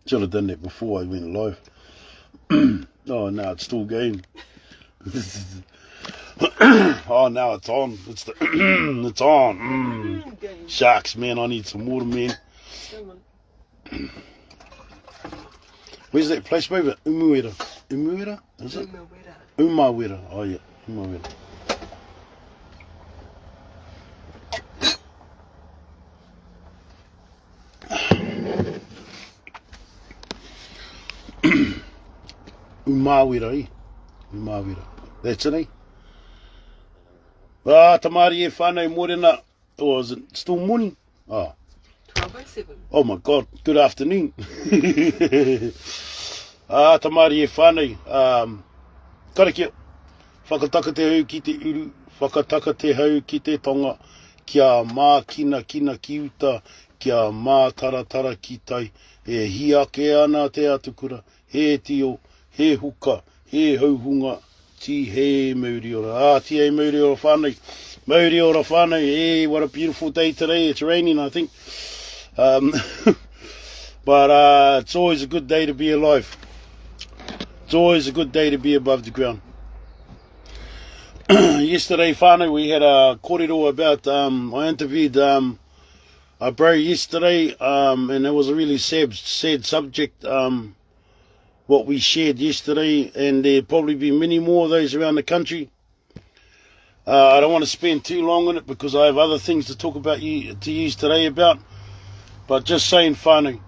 Should have done that before I went live. Oh, now it's still going. Oh, now it's on. It's on. Sharks, man. I need some water, man. Where's that place, baby? Umuera. Umuera? Is it? Umawera. Oh, yeah. Umawera. Umawera, eh? Umawera. That's it, eh? Ah, tamari e whanau morena. Or is it still morning? Oh. 12:07. Oh my God, good afternoon. Ah, tamari e whanau. Karakia. Whakataka te hau ki te uru. Whakataka te hau ki te tonga. Kia mā kina ki uta. Kia mā taratara ki tai. E hiake ana te atukura. He tio. He huka, he hauhunga, ti he mauri ora. Ah, ti he mauri ora whanau. Mauri ora whanau. Hey, what a beautiful day today. It's raining, I think. But it's always a good day to be alive. It's always a good day to be above the ground. Yesterday, whanau, we had a kōrero about, I interviewed a bro yesterday, and it was a really sad subject, what we shared yesterday, and there'll probably be many more of those around the country. I don't want to spend too long on it because I have other things to talk about to you today about, but just saying, whanau,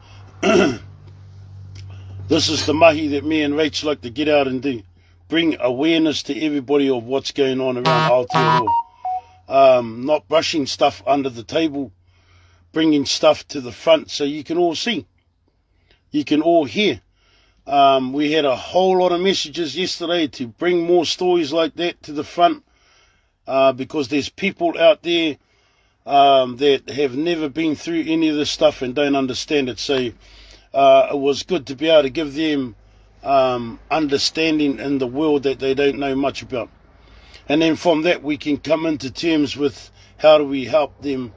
this is the mahi that me and Rach like to get out and do. Bring awareness to everybody of what's going on around Aotearoa. Not brushing stuff under the table, bringing stuff to the front so you can all see, you can all hear. We had a whole lot of messages yesterday to bring more stories like that to the front, because there's people out there that have never been through any of this stuff and don't understand it. So it was good to be able to give them understanding in the world that they don't know much about. And then from that we can come into terms with how do we help them,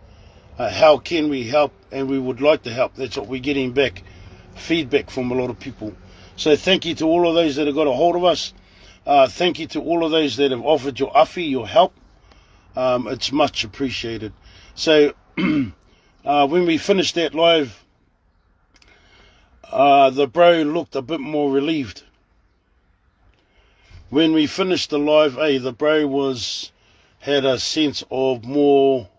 how can we help, and we would like to help. That's what we're getting back, feedback from a lot of people. So thank you to all of those that have got a hold of us. Thank you to all of those that have offered your awhi, your help. It's much appreciated. So when we finished that live, the bro looked a bit more relieved. When we finished the live, the bro had a sense of more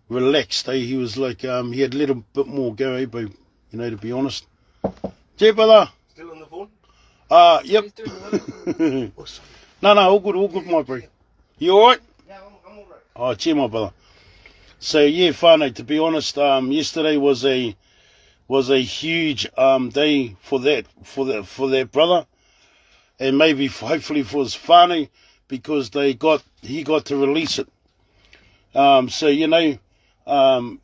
relaxed. He was like, he had a little bit more go, babe, to be honest. Yeah, brother. Still on the phone? Yep. Awesome. No, all good, my bro. You alright? Yeah, I'm alright. Oh, cheer, my brother. So yeah, whanau, to be honest, yesterday was a huge day for that brother, and maybe hopefully for his whanau, because he got to release it. So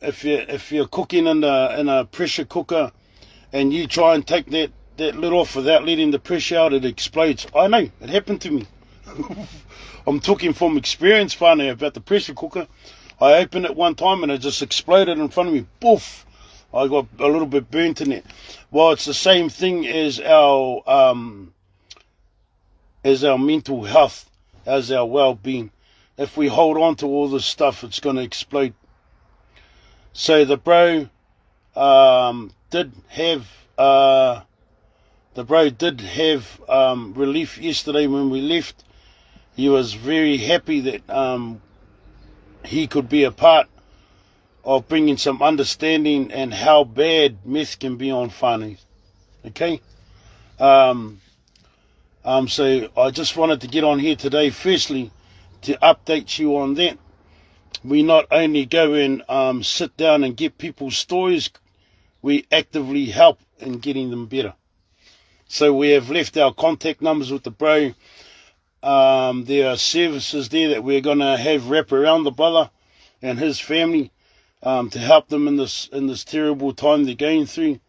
if you're cooking in a pressure cooker, and you try and take that lid off without letting the pressure out, it explodes. I know, it happened to me. I'm talking from experience, whanau, about the pressure cooker. I opened it one time and it just exploded in front of me. Poof! I got a little bit burnt in it. Well, it's the same thing as our mental health, as our well-being. If we hold on to all this stuff, it's going to explode. So the bro did have relief yesterday when we left. He was very happy that he could be a part of bringing some understanding and how bad meth can be on whanau. Okay? So I just wanted to get on here today, firstly, to update you on that. We not only go and sit down and get people's stories, we actively help in getting them better. So we have left our contact numbers with the bro. There are services there that we're going to have wrap around the brother and his family to help them in this terrible time they're going through.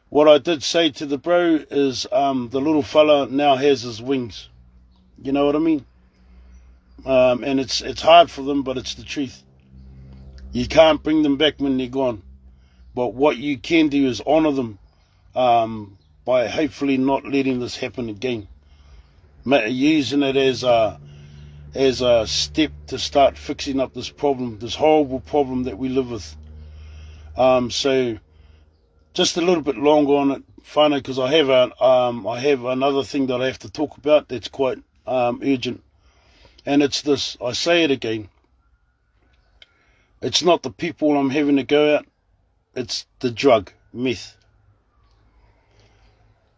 What I did say to the bro is the little fella now has his wings. You know what I mean? And it's hard for them, but it's the truth. You can't bring them back when they're gone. But what you can do is honour them by hopefully not letting this happen again. Using it as a step to start fixing up this problem, this horrible problem that we live with. So just a little bit longer on it, whanau, because I have another thing that I have to talk about that's quite urgent. And it's this, I say it again, it's not the people I'm having to go at, it's the drug, meth.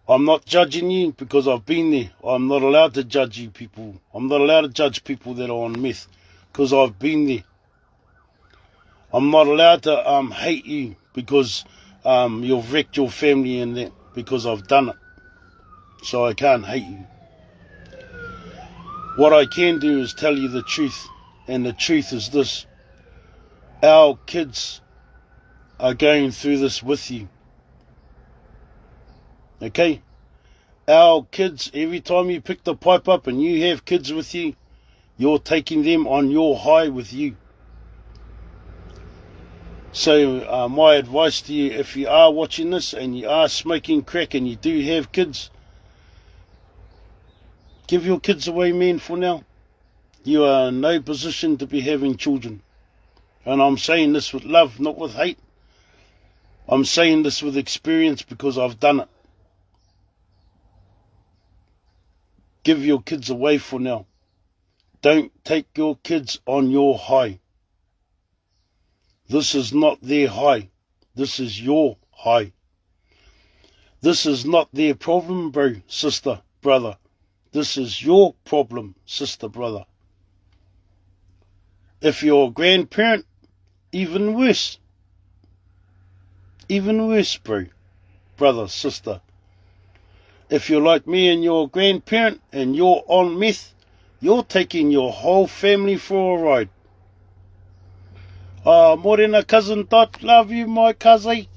I'm not judging you because I've been there. I'm not allowed to judge you people. I'm not allowed to judge people that are on meth because I've been there. I'm not allowed to hate you because you've wrecked your family and that, because I've done it. So I can't hate you. What I can do is tell you the truth, and the truth is this. Our kids are going through this with you. Okay? Our kids, every time you pick the pipe up and you have kids with you, you're taking them on your high with you. So my advice to you, if you are watching this and you are smoking crack and you do have kids, give your kids away, man, for now. You are in no position to be having children. And I'm saying this with love, not with hate. I'm saying this with experience because I've done it. Give your kids away for now. Don't take your kids on your high. This is not their high. This is your high. This is not their problem, bro, sister, brother. This is your problem, sister, brother. If you're a grandparent, even worse. Even worse, bro, brother, sister. If you're like me and you're a grandparent and you're on meth, you're taking your whole family for a ride. Morena cousin Dot, love you, my cousin.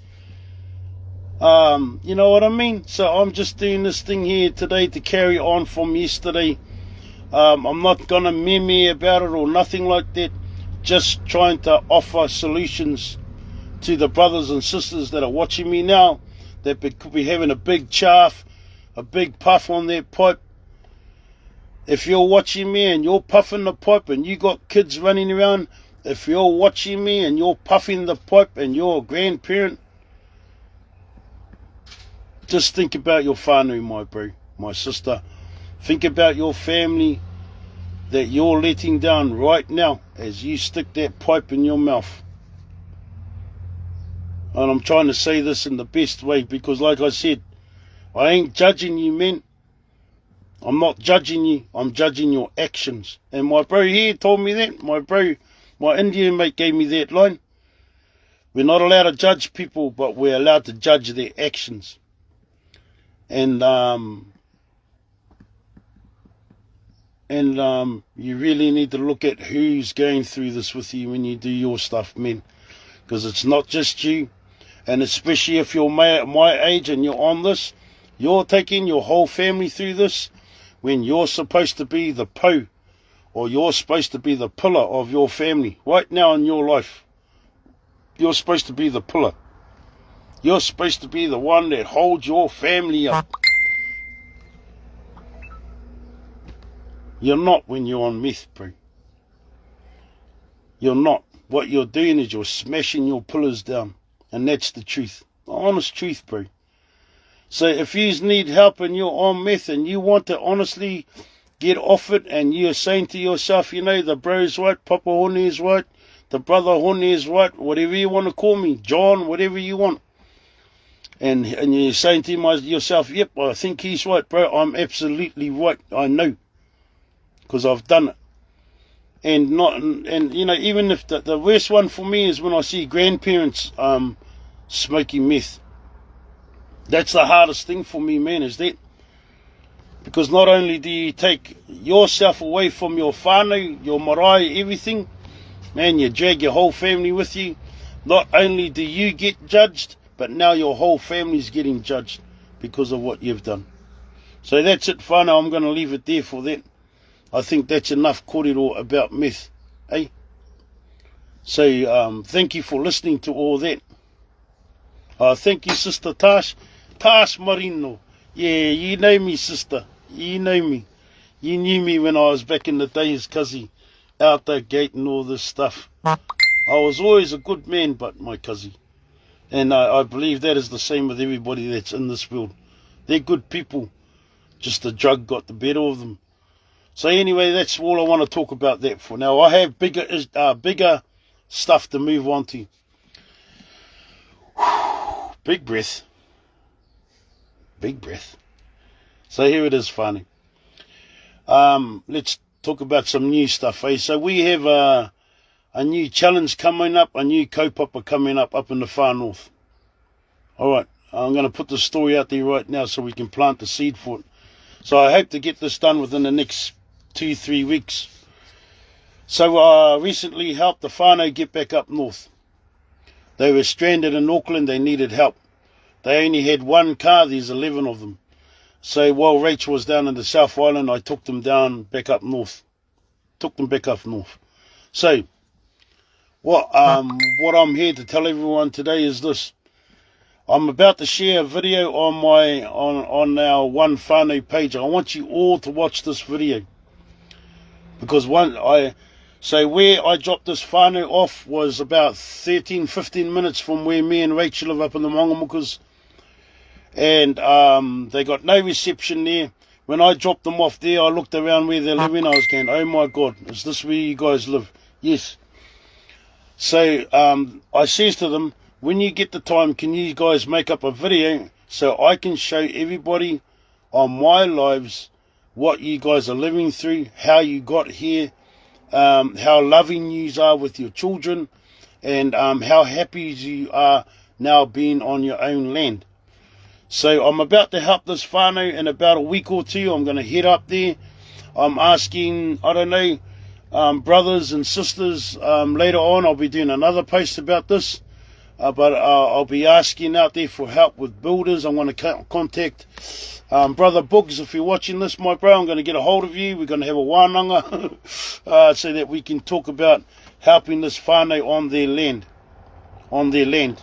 You know what I mean? So I'm just doing this thing here today to carry on from yesterday. I'm not going to meme about it or nothing like that. Just trying to offer solutions to the brothers and sisters that are watching me now, that could be having a big chaff, a big puff on their pipe. If you're watching me and you're puffing the pipe and you got kids running around, if you're watching me and you're puffing the pipe and you're a grandparent, just think about your whanau, my bro, my sister. Think about your family that you're letting down right now as you stick that pipe in your mouth. And I'm trying to say this in the best way because, like I said, I ain't judging you, man. I'm not judging you. I'm judging your actions. And my bro here told me that. My bro, my Indian mate gave me that line. We're not allowed to judge people, but we're allowed to judge their actions. And you really need to look at who's going through this with you when you do your stuff, man. Because it's not just you. And especially if you're my age and you're on this, you're taking your whole family through this when you're supposed to be the po, or you're supposed to be the pillar of your family. Right now in your life, you're supposed to be the pillar. You're supposed to be the one that holds your family up. You're not when you're on meth, bro. You're not. What you're doing is you're smashing your pillars down. And that's the truth. The honest truth, bro. So if you need help and you're on meth and you want to honestly get off it and you're saying to yourself, you know, the bro's right, Papa Hone is right, the brother Hone is right, whatever you want to call me, John, whatever you want. And you're saying to yourself, yep, I think he's right, bro. I'm absolutely right. I know. Because I've done it. And you know, even if the worst one for me is when I see grandparents smoking meth. That's the hardest thing for me, man, is that. Because not only do you take yourself away from your whanau, your marae, everything, man, you drag your whole family with you. Not only do you get judged, but now your whole family's getting judged because of what you've done. So that's it, whanau. I'm going to leave it there for that. I think that's enough kōrero about meth, eh? So thank you for listening to all that. Thank you, Sister Tash Marino. Yeah, you know me, sister. You know me. You knew me when I was back in the days, cuzzy, out that gate and all this stuff. I was always a good man, but my cuzzy. And I believe that is the same with everybody that's in this world. They're good people. Just the drug got the better of them. So anyway, that's all I want to talk about that for now. I have bigger stuff to move on to. Big breath. Big breath. So here it is, Whanau. Let's talk about some new stuff, eh? So we have a new challenge coming up, a new kaupapa coming up in the far north. Alright, I'm going to put the story out there right now so we can plant the seed for it. So I hope to get this done within the next 2-3 weeks. So I recently helped the whānau get back up north. They were stranded in Auckland, they needed help. They only had one car, there's 11 of them. So while Rachel was down in the South Island, I took them down back up north. So what I'm here to tell everyone today is this. I'm about to share a video on our One Whanau page. I want you all to watch this video. Because where I dropped this whānau off was about 13-15 minutes from where me and Rachel live up in the Mongamukas. And they got no reception there. When I dropped them off there, I looked around where they're living. I was going, oh my God, is this where you guys live? Yes. So I says to them, when you get the time, can you guys make up a video so I can show everybody on my lives what you guys are living through, how you got here, how loving you are with your children, and how happy you are now being on your own land. So I'm about to help this whānau in about a week or two. I'm going to head up there. I'm asking, I don't know, brothers and sisters, later on I'll be doing another post about this. But I'll be asking out there for help with builders. I'm going to contact Brother Boogs. If you're watching this, my bro, I'm going to get a hold of you. We're going to have a wānanga so that we can talk about helping this whānau on their land.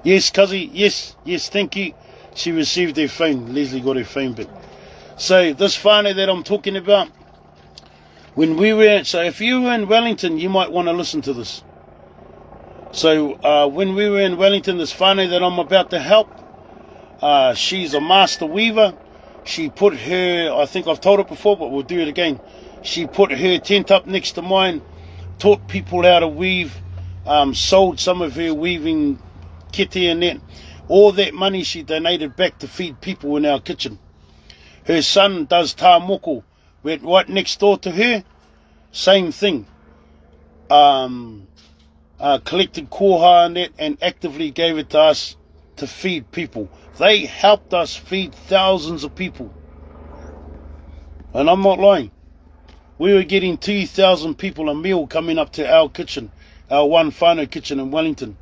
Yes, Cuzzy, yes, thank you. She received her phone. Leslie got her phone back. So this whānau that I'm talking about, so if you were in Wellington, you might want to listen to this. So when we were in Wellington, this whānau that I'm about to help, she's a master weaver. She put her, I think I've told it before, but we'll do it again. She put her tent up next to mine, taught people how to weave, sold some of her weaving kete and that. All that money she donated back to feed people in our kitchen. Her son does tā moko, went right next door to her, same thing. Collected koha and that and actively gave it to us to feed people. They helped us feed thousands of people. And I'm not lying. We were getting 2,000 people a meal coming up to our kitchen, our One Whanau kitchen in Wellington.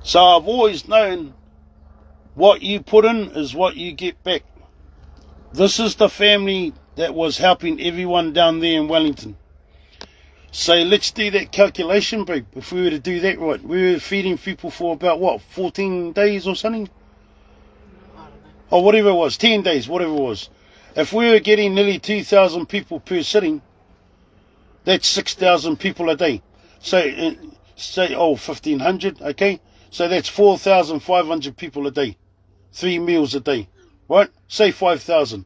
So I've always known what you put in is what you get back. This is the family that was helping everyone down there in Wellington. So let's do that calculation, babe. If we were to do that right, we were feeding people for about, what, 14 days or something? Or whatever it was, 10 days, whatever it was. If we were getting nearly 2,000 people per sitting, that's 6,000 people a day. So, 1,500, okay? So that's 4,500 people a day. 3 meals a day, right? Say 5,000.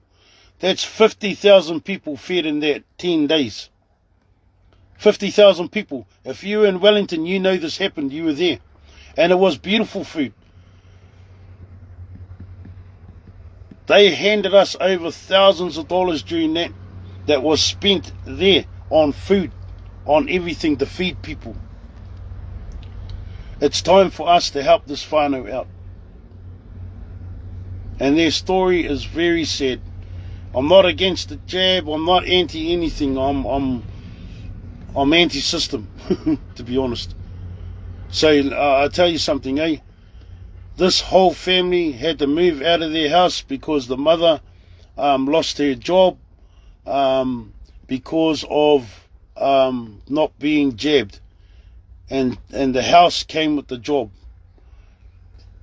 That's 50,000 people fed in that 10 days. 50,000 people. If you were in Wellington, you know this happened. You were there. And it was beautiful food. They handed us over thousands of dollars during that was spent there on food, on everything to feed people. It's time for us to help this whānau out. And their story is very sad. I'm not against the jab. I'm not anti anything. I'm anti-system, to be honest. So I'll tell you something, eh? This whole family had to move out of their house because the mother lost her job because of not being jabbed, and the house came with the job.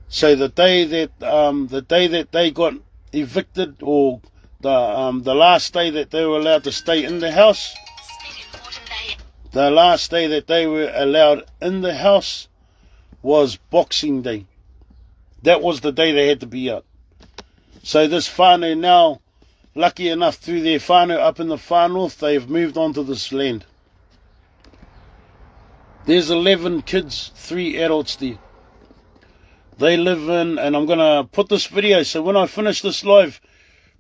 So the day that they got evicted, or the last day that they were allowed to stay in the house, the last day that they were allowed in the house was Boxing Day. That was the day they had to be out. So this whānau now, lucky enough through their whānau up in the far north, they've moved on to this land. There's 11 kids, 3 adults there. They live in, and I'm going to put this video, so when I finish this live,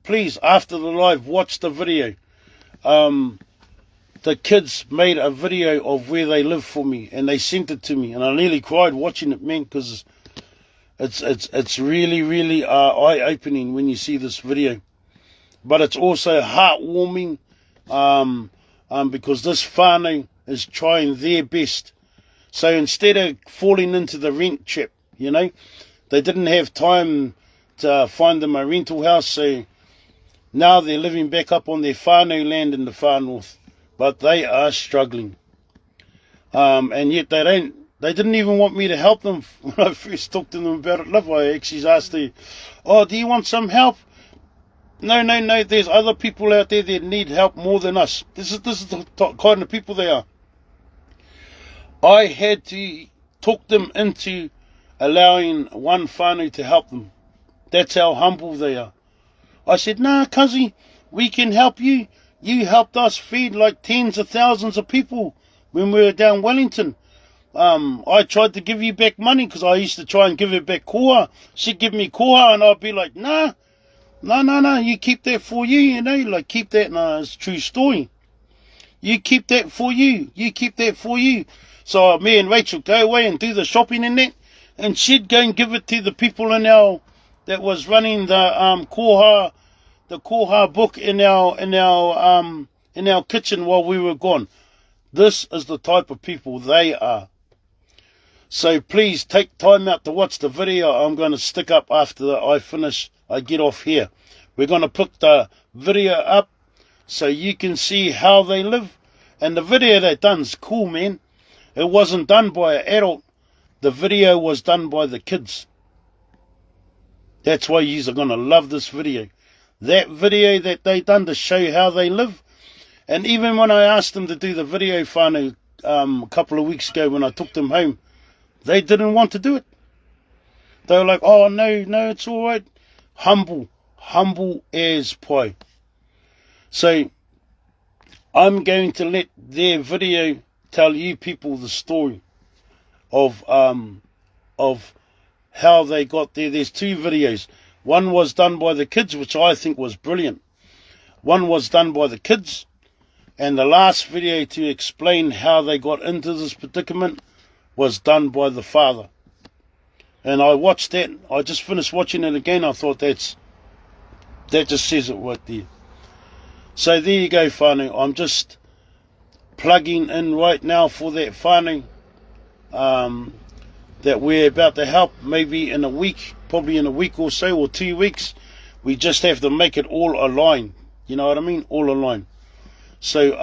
please, after the live, watch the video. The kids made a video of where they live for me, and they sent it to me, and I nearly cried watching it, man, because it's really, really eye-opening when you see this video. But it's also heartwarming, because this whānau is trying their best. So instead of falling into the rent trap, you know, they didn't have time to find them a rental house, so now they're living back up on their whānau land in the far north. But they are struggling. And yet they didn't even want me to help them when I first talked to them about it. Love, I actually asked them, oh, do you want some help? No, there's other people out there that need help more than us. This is the kind of people they are. I had to talk them into allowing one whānau to help them. That's how humble they are. I said, nah, cuzzy, we can help you. You helped us feed like tens of thousands of people when we were down Wellington. I tried to give you back money because I used to try and give her back koha. She'd give me koha and I'd be like, nah, you keep that for you, you know, like keep that. Nah, it's a true story. You keep that for you. You keep that for you. So me and Rachel go away and do the shopping and that, and she'd go and give it to the people in our, that was running the koha book in our kitchen while we were gone. This is the type of people they are. So please take time out to watch the video I'm going to stick up after I get off here. We're going to put the video up so you can see how they live. And the video they done's cool, man. It wasn't done by an adult. The video was done by the kids. That's why you are going to love this video. That video that they done to show how they live. And even when I asked them to do the video whānau a couple of weeks ago when I took them home, they didn't want to do it. They were like, oh, no, it's all right. Humble as pie. So I'm going to let their video tell you people the story of how they got there. There's 2 videos. One was done by the kids, which I think was brilliant. One was done by the kids. And the last video to explain how they got into this predicament was done by the father. And I watched that. I just finished watching it again. I thought that just says it right there. So there you go, whānau. I'm just plugging in right now for that whānau that we're about to help, maybe in a week, probably in a week or so, or 2 weeks. We just have to make it all align. You know what I mean? All align. So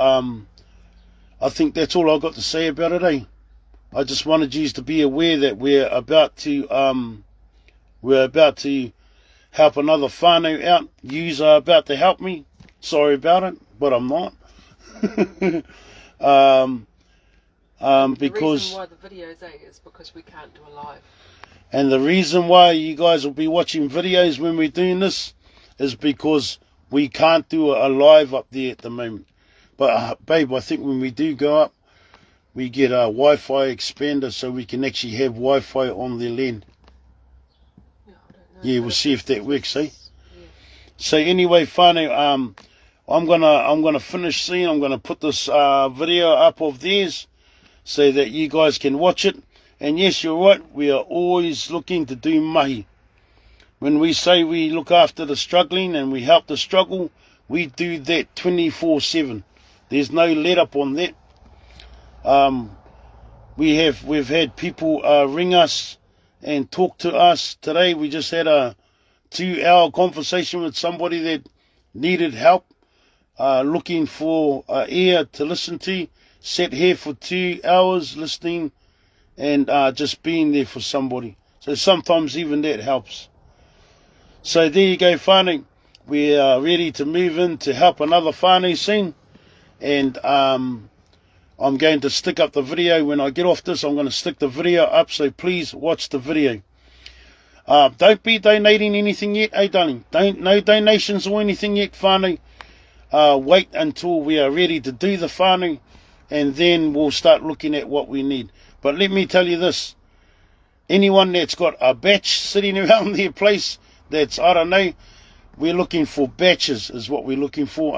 I think that's all I've got to say about it, eh? I just wanted you to be aware that we're about to help another whānau out. Yous are about to help me. Sorry about it, but I'm not. Because the reason why the videos is because we can't do a live. And the reason why you guys will be watching videos when we're doing this is because we can't do a live up there at the moment. But babe, I think when we do go up, we get a Wi-Fi expander so we can actually have Wi-Fi on their land. Yeah, I don't know, yeah, we'll see if that works, eh? Yeah. So anyway, whānau, I'm gonna finish soon. I'm gonna put this video up of theirs so that you guys can watch it. And yes, you're right, we are always looking to do mahi. When we say we look after the struggling and we help the struggle, we do that 24/7. There's no let up on that. We've had people ring us and talk to us. Today we just had a 2-hour conversation with somebody that needed help, looking for an ear to listen to. sat here for 2 hours listening and just being there for somebody. So sometimes even that helps. So there you go, whānau. We are ready to move in to help another whānau scene. And I'm going to stick up the video. When I get off this, I'm going to stick the video up. So please watch the video. Don't be donating anything yet, darling? No donations or anything yet, whānau. Wait until we are ready to do the whānau, and then we'll start looking at what we need. But let me tell you this. Anyone that's got a batch sitting around their place, that's, I don't know, we're looking for batches is what we're looking for,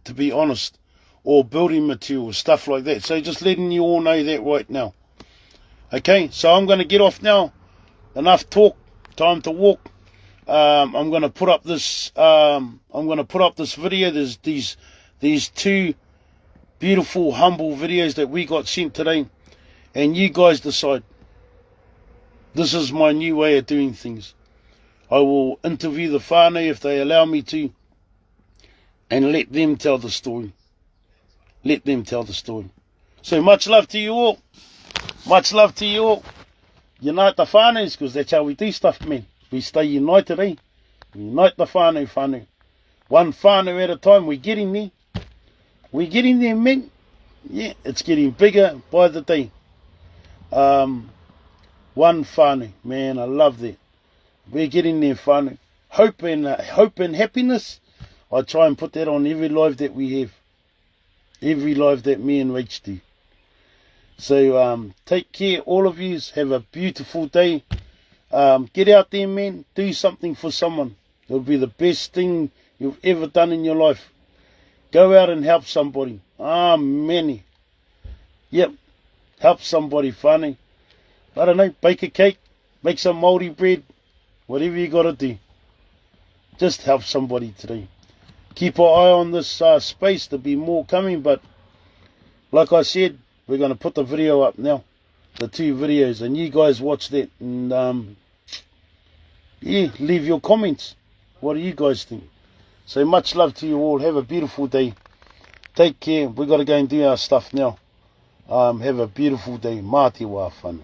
to be honest. Or building materials, stuff like that. So just letting you all know that right now. Okay, so I'm going to get off now. Enough talk. Time to walk. I'm going to put up this. Video. There's these 2 beautiful, humble videos that we got sent today, and you guys decide. This is my new way of doing things. I will interview the whānau if they allow me to, and let them tell the story. Let them tell the story. So much love to you all. Much love to you all. Unite the whānaus, because that's how we do stuff, man. We stay united, We unite the whānau. One whānau at a time. We're getting there. We're getting there, man. Yeah, it's getting bigger by the day. One whānau. Man, I love that. We're getting there, whānau. Hope and happiness. I try and put that on every life that we have. Every life that me and Rach do. So take care, all of you. Have a beautiful day. Get out there, man. Do something for someone. It'll be the best thing you've ever done in your life. Go out and help somebody. Many. Yep. Help somebody, whānau. I don't know, bake a cake, make some mouldy bread, whatever you got to do. Just help somebody today. Keep an eye on this space. There'll be more coming, but like I said, we're going to put the video up now. The 2 videos, and you guys watch that, and yeah, leave your comments. What do you guys think? So much love to you all. Have a beautiful day. Take care. We got to go and do our stuff now. Have a beautiful day. Mā te wā whānau.